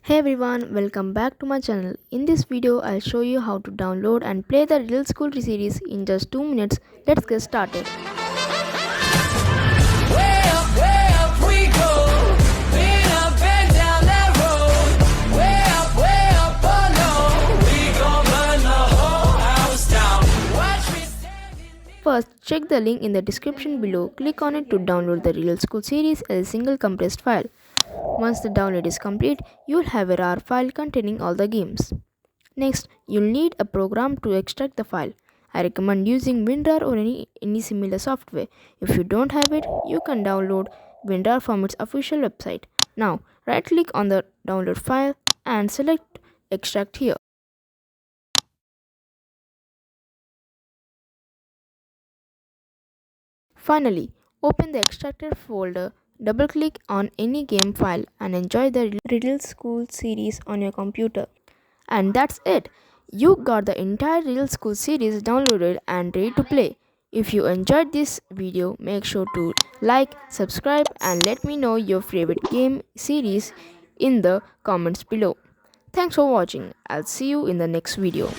Hey everyone, welcome back to my channel. In this video, I'll show you how to download and play the Riddle School series in just 2 minutes. Let's get started. Way up we go. Been up and down that road. Way up, oh no. We gon' burn the whole house down. Watch me standing. First, check the link in the description below. Click on it to download the Riddle School series as a single compressed file. Once the download is complete, you'll have a RAR file containing all the games. Next, you'll need a program to extract the file. I recommend using WinRAR or any similar software. If you don't have it, you can download WinRAR from its official website. Now, right-click on the download file and select Extract here. Finally, open the extracted folder, double-click on any game file and enjoy the Riddle School series on your computer. And that's it. You got the entire Riddle School series downloaded and ready to play. If you enjoyed this video, make sure to like, subscribe and let me know your favorite game series in the comments below. Thanks for watching. I'll see you in the next video.